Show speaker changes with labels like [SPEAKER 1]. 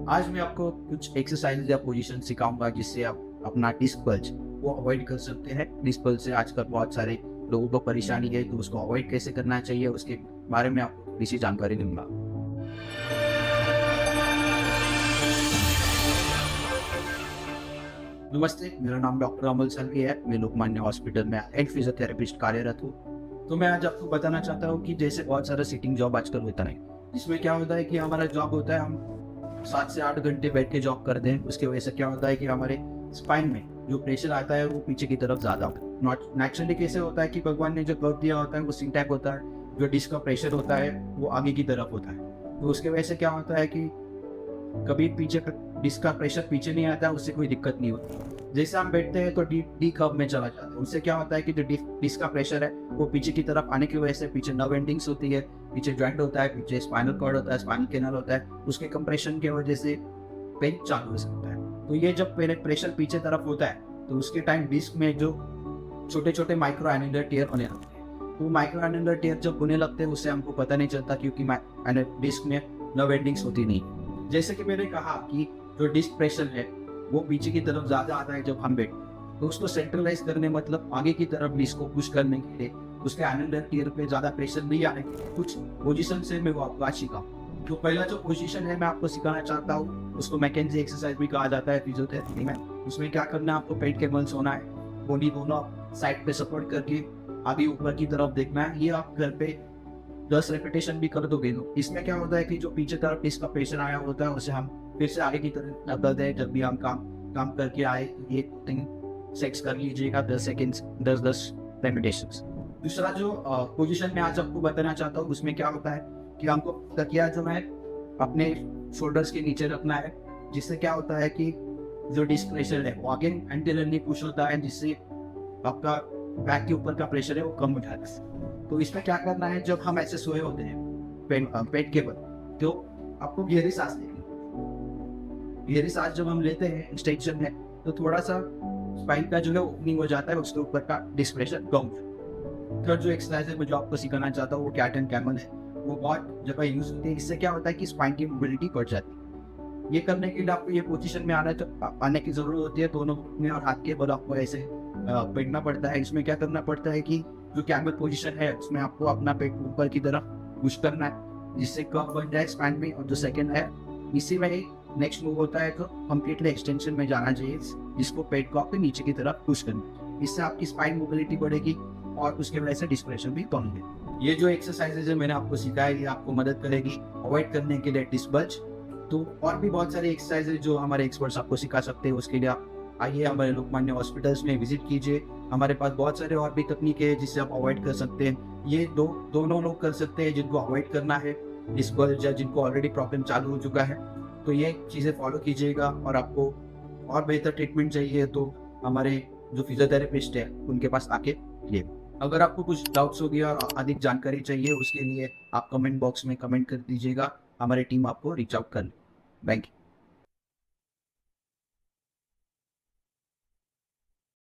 [SPEAKER 1] आज मैं आपको कुछ एक्सरसाइज या पोजीशन सिखाऊंगा जिससे आप अपना डिस्क बल्ज वो अवॉइड कर सकते हैं। डिस्क बल्ज से आजकल बहुत सारे लोगों को परेशानी है, तो उसको अवॉइड कैसे करना चाहिए उसके बारे में आपको थोड़ी सी जानकारी दूंगा। नमस्ते, मेरा नाम डॉक्टर अमल सलवी है। मैं लोकमान्य हॉस्पिटल में हेड फिजियोथेरेपिस्ट कार्यरत हूँ। तो मैं आज आपको बताना चाहता हूँ कि जैसे बहुत सारा सिटिंग जॉब आजकल होता है, जिसमें क्या होता है कि हमारा जॉब होता है, हम 7 से 8 घंटे बैठ के जॉब करते हैं। उसकी वजह से क्या होता है कि हमारे स्पाइन में जो प्रेशर आता है वो पीछे की तरफ ज़्यादा होता है। नेचुरली कैसे होता है कि भगवान ने जो कर्व दिया होता है वो सिंटैक होता है, जो डिस्क का प्रेशर होता है वो आगे की तरफ होता है। तो उसके वजह से क्या होता है कि कभी पीछे डिस्क का प्रेशर पीछे नहीं आता है, उससे कोई दिक्कत नहीं होती। जैसे हम बैठते हैं तो डी कर्व में चला जाता है। उससे क्या होता है कि जो डिस्क का प्रेशर है वो पीछे की तरफ आने की वजह से पीछे नर्व एंडिंग्स होती है, पीछे जॉइंट होता है, पीछे स्पाइनल कॉर्ड होता है, स्पाइनल कैनाल होता है। उसके कंप्रेशन की वजह से पेन चालू हो सकता है। तो ये जब प्रेशर पीछे तरफ होता है तो उसके टाइम डिस्क में जो छोटे छोटे माइक्रो एनुलर टियर होने लगते हैं। तो माइक्रो एनुलर टियर जब होने लगते हैं उससे हमको पता नहीं चलता, क्योंकि डिस्क में नर्व एंडिंग्स होती नहीं। जैसे कि मैंने कहा कि जो डिस्क प्रेशर है वो पीछे की तरफ ज्यादा आता है जब हम बैठते हैं, तो उसको सेंट्रलाइज करने मतलब आगे की तरफ डिस्क को पुश करने के लिए उसके एनुलर टियर पे ज्यादा प्रेशर नहीं आने के लिए कुछ पोजीशन से मैं वो आपको आज सिखाऊं। जो पहला जो पोजीशन है मैं आपको सिखाना चाहता हूँ उसको मैकेंजी एक्सरसाइज भी कहा जाता है फिजियोथेरेपी में। उसमें क्या करना है, आपको पेट के बल सोना है, बॉडी दोनों साइड पे सपोर्ट करके आगे ऊपर की तरफ देखना है। ये आप घर पे 10 रेपिटेशन भी कर दोगे तो इसमें क्या होता है कि जो पीछे तरफ डिस्क का प्रेशर आया होता है उसे हम फिर से आगे की तरफ बदलते हैं। जब भी हम काम करके आए ये थिंग सेक्स कर लीजिएगा 10 सेकेंड्स, 10 रेपिटेशंस। दूसरा जो पोजीशन में आज आपको बताना चाहता हूँ उसमें क्या होता है कि हमको तकिया जो है अपने शोल्डर्स के नीचे रखना है, जिससे क्या होता है कि जो डिस्क प्रेशर है वो आगे एंटीरियरली पुश होता है, जिससे आपका बैक के ऊपर का प्रेशर है वो कम हो जाता है। तो इसमें क्या करना है, जब हम ऐसे सोए होते हैं पेट के बल, तो आपको गहरी सांस लेनी है। गहरी सांस जब हम लेते हैं एक्सटेंशन में तो थोड़ा सा स्पाइन का जो है ओपनिंग हो जाता है, उसके ऊपर का डिस्क प्रेशर कम। थर्ड जो एक्सरसाइज है मैं जो आपको सिखाना चाहता हूँ वो कैट एंड कैमल है। वो बहुत जगह यूज होती है। इससे क्या होता है कि स्पाइन की मोबिलिटी बढ़ जाती है। ये करने के लिए आपको ये पोजीशन में आने की जरूरत होती है। दोनों में और हाथ के बल आपको ऐसे बैठना पड़ता है। इसमें क्या करना पड़ता है कि जो कैमल पोजीशन है उसमें आपको अपना पेट ऊपर की तरफ पुश करना है, जिससे कर्व बन जाए स्पाइन में। और जो सेकंड है इसी में ही नेक्स्ट मूव होता है तो कंप्लीटली एक्सटेंशन में जाना चाहिए, जिसको पेट को आपके नीचे की तरफ पुश करना। इससे आपकी स्पाइन मोबिलिटी बढ़ेगी और उसके वजह से डिस्क प्रेशर भी कम होगा। ये जो एक्सरसाइजेज है मैंने आपको सिखाया ये आपको मदद करेगी अवॉइड करने के लिए डिस्क बल्ज। तो और भी बहुत सारे एक्सरसाइजेज जो हमारे एक्सपर्ट्स आपको सिखा सकते हैं, उसके लिए आप आइए हमारे लोकमान्य हॉस्पिटल्स में विजिट कीजिए। हमारे पास बहुत सारे और भी तकनीकें हैं जिससे आप अवॉइड कर सकते हैं। ये दोनों लोग कर सकते हैं जिनको अवॉइड करना है डिस्क बल्ज या जिनको ऑलरेडी प्रॉब्लम चालू हो चुका है। तो ये चीज़ें फॉलो कीजिएगा। और आपको और बेहतर ट्रीटमेंट चाहिए तो हमारे जो फिजियोथेरेपिस्ट है उनके पास आके लिए। अगर आपको कुछ डाउट्स हो गया और अधिक जानकारी चाहिए उसके लिए आप कमेंट बॉक्स में कमेंट कर दीजिएगा, हमारी टीम आपको रीच आउट कर ले। Thank you.